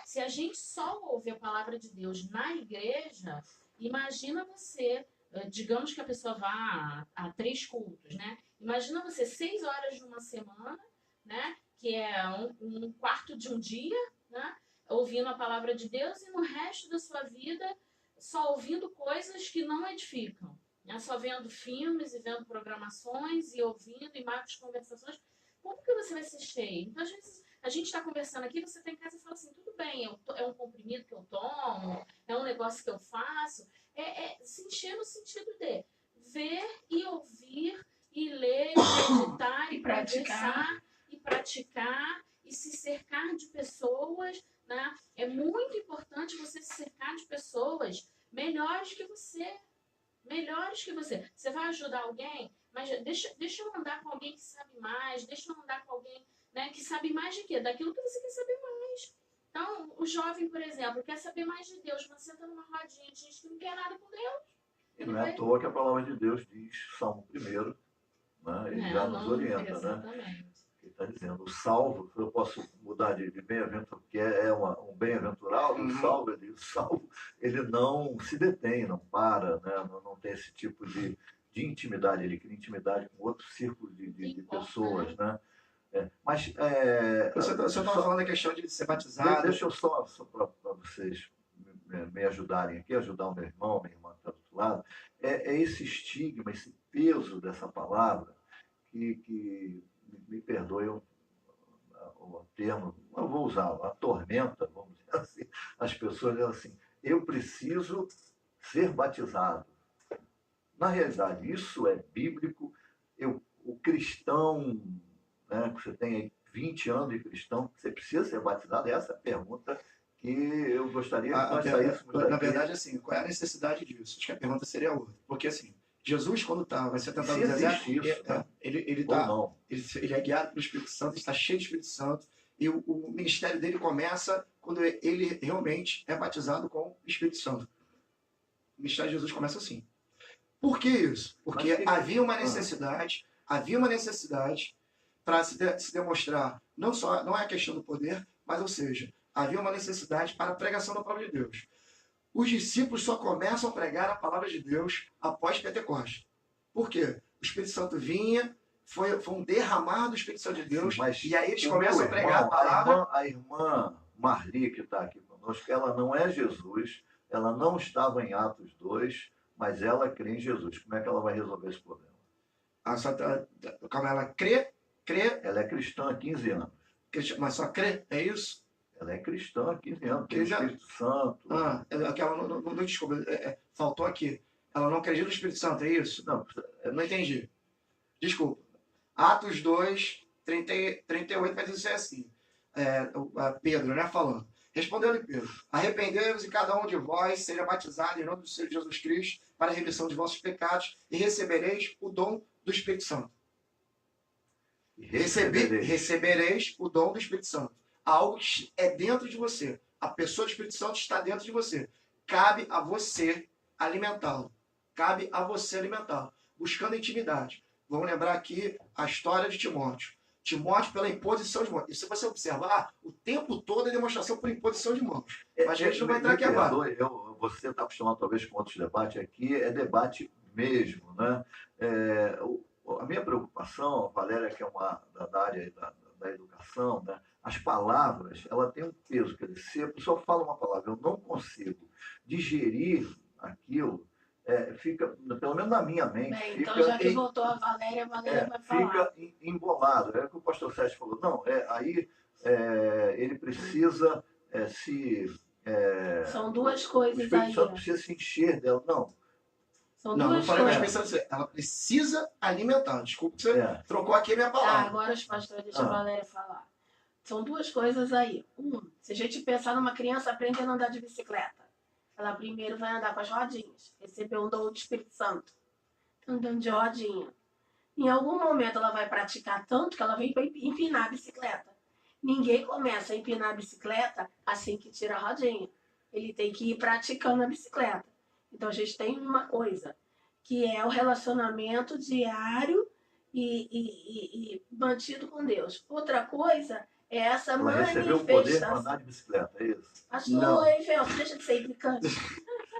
Se a gente só ouve a palavra de Deus na igreja, imagina você, digamos que a pessoa vá a 3 cultos, né? Imagina você 6 horas de uma semana, né? Que é um quarto de um dia, né? Ouvindo a palavra de Deus e no resto da sua vida só ouvindo coisas que não edificam, né? Só vendo filmes e vendo programações e ouvindo e mais conversações. Como que você vai ser cheio? Então, às vezes, a gente está conversando aqui, você está em casa e fala assim, tudo bem, é um comprimido que eu tomo, é um negócio que eu faço. Se encher no sentido de ver e ouvir e ler, e meditar, e conversar, e praticar, e se cercar de pessoas, né? É muito importante você se cercar de pessoas melhores que você. Melhores que você. Você vai ajudar alguém, mas deixa eu andar com alguém que sabe mais, deixa eu andar com alguém, né, que sabe mais de quê? Daquilo que você quer saber mais. Então, o jovem, por exemplo, quer saber mais de Deus, mas senta numa rodinha de gente que não quer nada com Deus. E não é à toa que a palavra de Deus diz, Salmo 1, né? Ele já nos orienta, exatamente. Né? Ele está dizendo, o salvo, eu posso mudar de bem-aventurado, porque um bem-aventurado, o salvo, ele não se detém, não para, né? Não tem esse tipo de intimidade, ele cria intimidade com outro círculo de pessoas, né? Você estava falando da questão de ser batizado. Deixa eu só para vocês me ajudarem aqui, ajudar o meu irmão, minha irmã que está do outro lado, é esse estigma, esse peso dessa palavra que me perdoe o termo, eu vou usá-lo, atormenta, vamos dizer assim, as pessoas dizem assim, eu preciso ser batizado. Na realidade, isso é bíblico, o cristão, né, que você tem aí 20 anos de cristão, você precisa ser batizado? Essa é a pergunta que eu gostaria que nós saíssemos daqui. Na verdade, assim, qual é a necessidade disso? Acho que a pergunta seria outra. Porque, assim, Jesus, quando vai ser tentado no deserto, ele é guiado pelo Espírito Santo, está cheio do Espírito Santo, e o ministério dele começa quando ele realmente é batizado com o Espírito Santo. O ministério de Jesus começa assim. Por que isso? Porque havia uma necessidade para se demonstrar, não é a questão do poder, mas, ou seja, havia uma necessidade para a pregação da palavra de Deus. Os discípulos só começam a pregar a palavra de Deus após Pentecostes. Por quê? O Espírito Santo vinha, foi um derramar do Espírito Santo de Deus, sim, e aí eles começam a pregar a palavra. A irmã Marli, que está aqui conosco, ela não é Jesus, ela não estava em Atos 2, mas ela crê em Jesus. Como é que ela vai resolver esse problema? Como ela crê? Ela é cristã há 15 anos. Mas só crê? É isso? Ela é cristã há 15 anos, tem o Espírito Santo. Não desculpa, faltou aqui. Ela não acredita no Espírito Santo, é isso? Não entendi. Desculpa. Atos 2, 38 vai dizer assim. Pedro, né, falando. Respondeu-lhe Pedro: arrependei-vos e cada um de vós seja batizado em nome do Senhor Jesus Cristo para a remissão de vossos pecados e recebereis o dom do Espírito Santo. Recebereis o dom do Espírito Santo. Algo que é dentro de você. A pessoa do Espírito Santo está dentro de você. Cabe a você alimentá-lo. Cabe a você alimentá-lo. Buscando intimidade. Vamos lembrar aqui a história de Timóteo. Timóteo pela imposição de mãos. E se você observar, o tempo todo é demonstração por imposição de mãos. Mas a gente não vai entrar aqui agora. Você está acostumado talvez com outros debates aqui, é debate mesmo, né? A minha preocupação, a Valéria, que é da área da educação, né? As palavras, ela tem um peso. Quer dizer, se a pessoa fala uma palavra, eu não consigo digerir aquilo, fica, pelo menos na minha mente, Bem, fica então já que voltou a Valéria vai falar. Fica embolado. É o que o pastor Sérgio falou. Não, ele precisa São duas coisas o Espírito aí. Santo precisa se encher dela. Não. São Não duas falei mais coisas. pensando assim. Ela precisa alimentar. Desculpa que você trocou aqui a minha Tá, palavra. agora os pastores deixam a Valéria falar. São duas coisas aí. Se a gente pensar numa criança aprendendo a andar de bicicleta, ela primeiro vai andar com as rodinhas, receber um dom do Espírito Santo, andando de rodinha. Em algum momento ela vai praticar tanto que ela vem para empinar a bicicleta. Ninguém começa a empinar a bicicleta assim que tira a rodinha. Ele tem que ir praticando a bicicleta. Então a gente tem uma coisa, que é o relacionamento diário e mantido com Deus. Outra coisa é essa Ela manifestação. recebeu o poder para andar de bicicleta, é isso? Pastor, hein, Felps, deixa de ser implicante.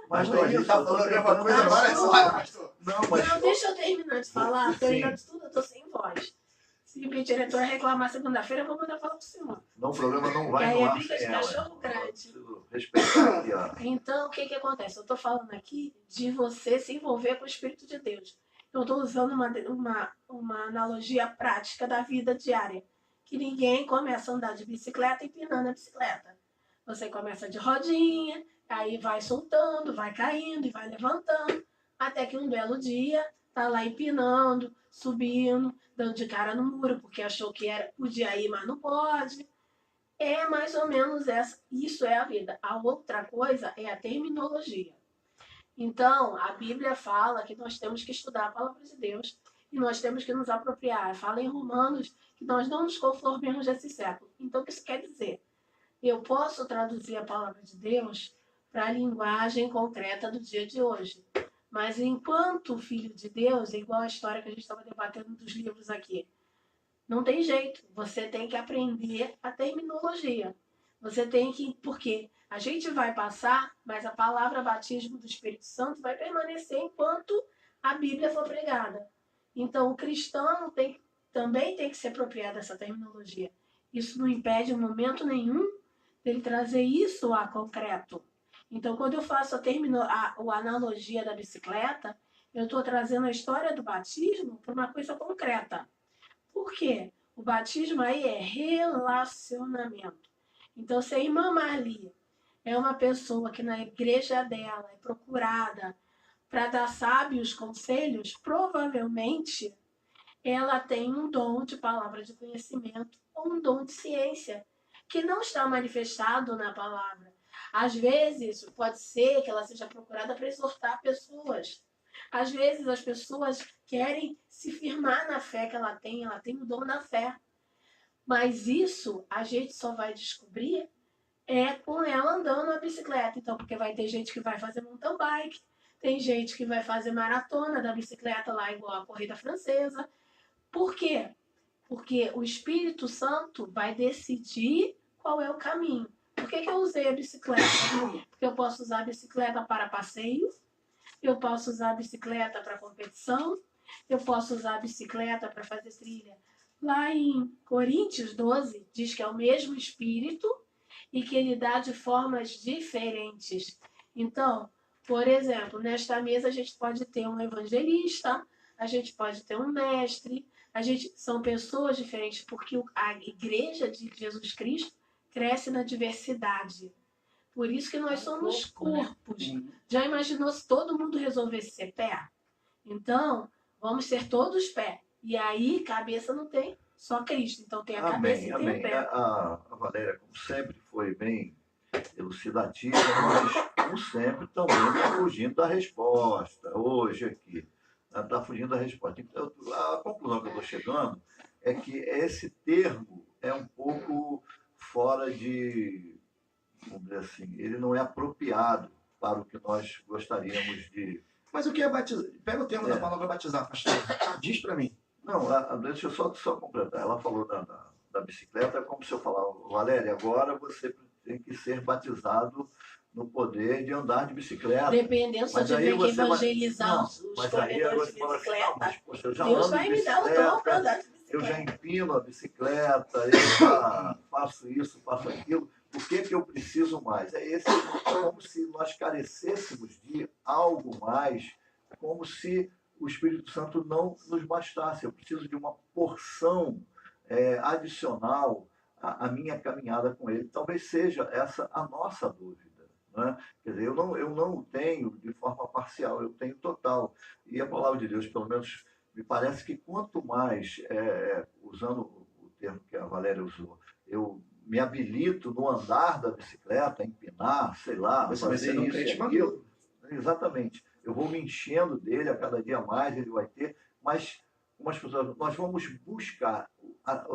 Mas não é a gente isso, tá eu tô falando a mesma tentando- coisa várias horas, pastor. Não, deixa eu terminar de falar, porque eu Sim. ainda tudo eu tô sem voz. Se o diretor reclamar segunda-feira, eu vou mandar falar pro senhor. Não, o programa não vai E aí no é ar briga de sem ela. cachorro grande. Eu preciso respeitar aqui a... Então, o que acontece? Eu estou falando aqui de você se envolver com o Espírito de Deus. Eu estou usando uma analogia prática da vida diária. Que ninguém começa a andar de bicicleta empinando a bicicleta. Você começa de rodinha, aí vai soltando, vai caindo e vai levantando, até que um belo dia tá lá empinando, subindo, dando de cara no muro, porque achou que podia ir, mas não pode. É mais ou menos isso é a vida. A outra coisa é a terminologia. Então, a Bíblia fala que nós temos que estudar a palavra de Deus e nós temos que nos apropriar. Fala em Romanos que nós não nos conformemos desse século. Então, o que isso quer dizer? Eu posso traduzir a palavra de Deus para a linguagem concreta do dia de hoje. Mas enquanto filho de Deus, é igual a história que a gente estava debatendo dos livros aqui. Não tem jeito. Você tem que aprender a terminologia. Você tem que... Porque a gente vai passar, mas a palavra batismo do Espírito Santo vai permanecer enquanto a Bíblia for pregada. Então, o cristão também tem que se apropriar dessa terminologia. Isso não impede em momento nenhum dele trazer isso a concreto. Então, quando eu faço a analogia da bicicleta, eu estou trazendo a história do batismo para uma coisa concreta. Por quê? O batismo aí é relacionamento. Então, se a irmã Marli é uma pessoa que na igreja dela é procurada para dar sábios conselhos, provavelmente ela tem um dom de palavra de conhecimento ou um dom de ciência que não está manifestado na palavra. Às vezes, pode ser que ela seja procurada para exortar pessoas. Às vezes, as pessoas querem se firmar na fé que ela tem o dom da fé. Mas isso a gente só vai descobrir com ela andando na bicicleta. Então, porque vai ter gente que vai fazer mountain bike, tem gente que vai fazer maratona da bicicleta lá, igual a corrida francesa. Por quê? Porque o Espírito Santo vai decidir qual é o caminho. Por que eu usei a bicicleta? Porque eu posso usar a bicicleta para passeio, eu posso usar a bicicleta para competição, eu posso usar a bicicleta para fazer trilha. Lá em Coríntios 12, diz que é o mesmo Espírito e que ele dá de formas diferentes. Então, por exemplo, nesta mesa a gente pode ter um evangelista, a gente pode ter um mestre, são pessoas diferentes, porque a igreja de Jesus Cristo cresce na diversidade. Por isso que nós somos corpos. Né? Já imaginou se todo mundo resolvesse ser pé? Então, vamos ser todos pé. E aí, cabeça não tem Só Cristo. Então tem a cabeça Amém, e tem o amém. pé. A Valéria, como sempre, foi bem elucidativa, mas, como sempre, também está fugindo da resposta, hoje aqui. Está fugindo da resposta. Então, a conclusão que eu estou chegando é que esse termo é um pouco fora de, vamos dizer assim, ele não é apropriado para o que nós gostaríamos de... Mas o que é batizar? Pega o termo da palavra batizar, pastor. Diz para mim. Não, deixa eu só completar. Ela falou da bicicleta, é como se eu falasse, Valéria, agora você tem que ser batizado no poder de andar de bicicleta. Dependendo, se eu Mas aí tiver que você vai- evangelizar Não, os mas aí agora corredores de você fala assim, não, bicicleta, mas, poxa, eu já Deus ando de vai me dar o dom para bicicleta, andar de eu já bicicleta. empino a bicicleta, eu já faço isso, faço aquilo, por que eu preciso mais? É como se nós carecêssemos de algo mais, como se o Espírito Santo não nos bastasse. Eu preciso de uma porção adicional à minha caminhada com ele. Talvez seja essa a nossa dúvida. Né? Quer dizer, eu não tenho de forma parcial, eu tenho total. E a palavra de Deus, pelo menos, me parece que quanto mais, usando o termo que a Valéria usou, eu me habilito no andar da bicicleta, empinar, sei lá, Você vai ser fazer um isso e crente aquilo. maduro. Exatamente. Eu vou me enchendo dele a cada dia mais, ele vai ter, mas umas pessoas, nós vamos buscar,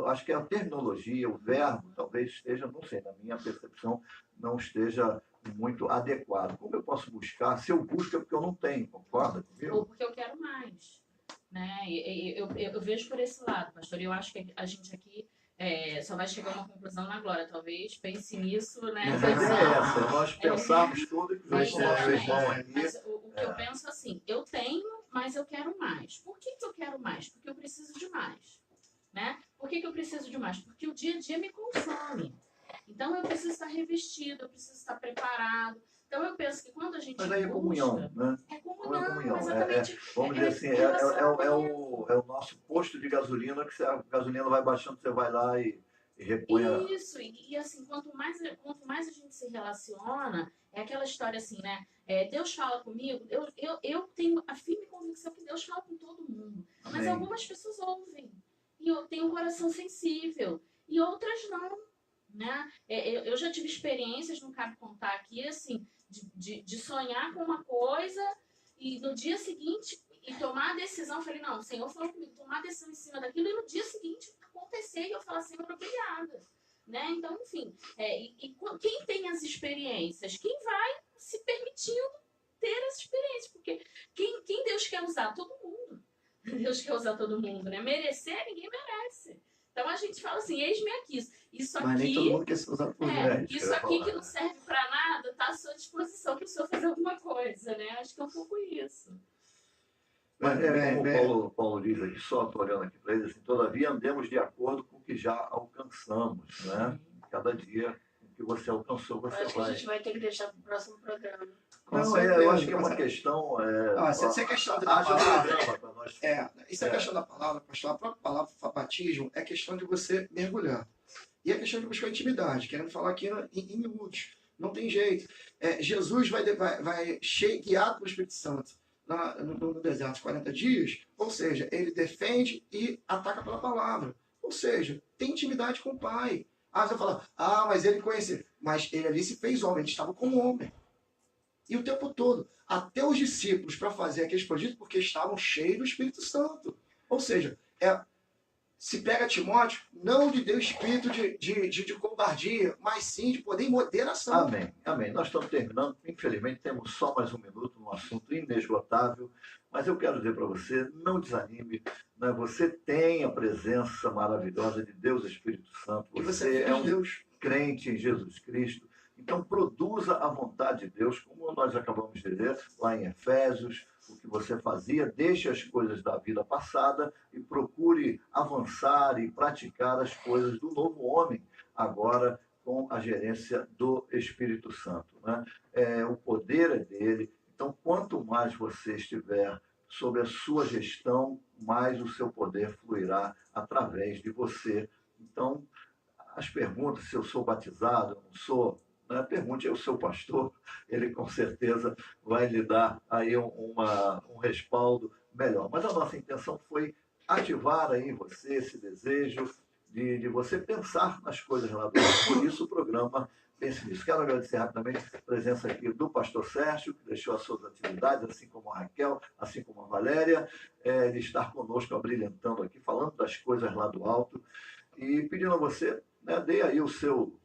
acho que a terminologia, o verbo, talvez esteja, não sei, na minha percepção, não esteja muito adequado. Como eu posso buscar? Se eu busco é porque eu não tenho, concorda comigo? Ou porque eu quero mais. Né? Eu vejo por esse lado, pastor. Eu acho que a gente aqui só vai chegar a uma conclusão na glória. Talvez pense nisso, né? Mas a ideia é essa, nós pensarmos tudo e Mas, fizemos uma mão aqui. mas o que eu penso assim, eu tenho, mas eu quero mais. Por que eu quero mais? Porque eu preciso de mais. Né? Por que eu preciso de mais? Porque o dia a dia me consome. Então eu preciso estar revestido, eu preciso estar preparado. Então eu penso que quando a gente Mas aí é comunhão, né? é comunhão, Comunhão. exatamente. Vamos dizer assim, é o nosso posto de gasolina, que a gasolina vai baixando, você vai lá e repõe a... Isso, e assim, quanto mais a gente se relaciona, é aquela história assim, né? Deus fala comigo, eu tenho a firme convicção que Deus fala com todo mundo. Mas Amém. algumas pessoas ouvem. E eu tenho um coração sensível. E outras não. Né? Eu já tive experiências, não cabe contar aqui, assim, de sonhar com uma coisa e no dia seguinte e tomar a decisão. Eu falei, não, o Senhor falou comigo, tomar a decisão em cima daquilo e no dia seguinte acontecer e eu falar, Senhor, obrigada. Né? Então, enfim, quem tem as experiências? Quem vai se permitindo ter essa experiência? Porque quem Deus quer usar? Todo mundo. Deus quer usar todo mundo, né? Merecer, ninguém merece. Então a gente fala assim, eis-me aqui. Isso Mas nem todo aqui, mundo quer ser usado por Deus. isso aqui que não serve para nada, está à sua disposição para o senhor fazer alguma coisa, né? Acho que é um pouco isso. Mas como Paulo diz aqui, só estou olhando aqui para ele, assim, todavia andemos de acordo com o que já alcançamos, né? Cada dia o que você alcançou, você Acho que a vai... gente vai ter que deixar para o próximo programa. Não, eu acho que é uma questão... Se é questão da haja palavra, programa para nós... isso é questão da palavra, pastor. A própria palavra batismo é questão de você mergulhar. E é questão de buscar intimidade, querendo falar aqui em minutos. Não tem jeito. Jesus vai guiado pelo Espírito Santo no deserto 40 dias, ou seja, ele defende e ataca pela palavra. Ou seja, tem intimidade com o Pai. Você vai falar, mas ele conhecia. Mas ele ali se fez homem, ele estava como homem. E o tempo todo, até os discípulos, para fazer aqueles prodigios, porque estavam cheios do Espírito Santo. Ou seja, se pega Timóteo, não de Deus espírito de covardia, mas sim de poder e moderação. Amém, amém. Nós estamos terminando. Infelizmente, temos só mais um minuto num assunto inesgotável. Mas eu quero dizer para você, não desanime. Né? Você tem a presença maravilhosa de Deus Espírito Santo. Você é um Deus. Crente em Jesus Cristo. Então, produza a vontade de Deus, como nós acabamos de ler lá em Efésios, o que você fazia, deixe as coisas da vida passada e procure avançar e praticar as coisas do novo homem, agora com a gerência do Espírito Santo. Né? O poder é dele, então quanto mais você estiver sob a sua gestão, mais o seu poder fluirá através de você. Então, as perguntas, se eu sou batizado, eu não sou... Pergunte ao seu pastor, ele com certeza vai lhe dar aí um respaldo melhor. Mas a nossa intenção foi ativar aí em você esse desejo de você pensar nas coisas lá do alto. Por isso o programa Pense Nisso. Quero agradecer rapidamente a presença aqui do pastor Sérgio, que deixou as suas atividades, assim como a Raquel, assim como a Valéria, de estar conosco, abrilhantando aqui, falando das coisas lá do alto. E pedindo a você, né, dê aí o seu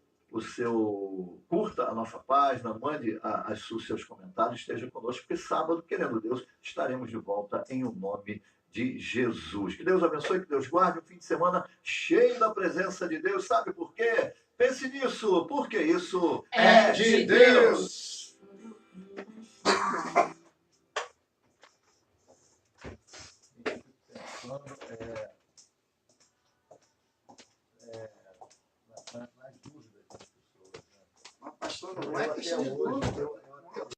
curta a nossa página, mande os seus comentários, esteja conosco, porque sábado, querendo Deus, estaremos de volta em nome de Jesus. Que Deus abençoe, que Deus guarde um fim de semana cheio da presença de Deus. Sabe por quê? Pense nisso, porque isso É de Deus! Nas dúvidas das pessoas. Mas, pastor, não é questão de dúvida.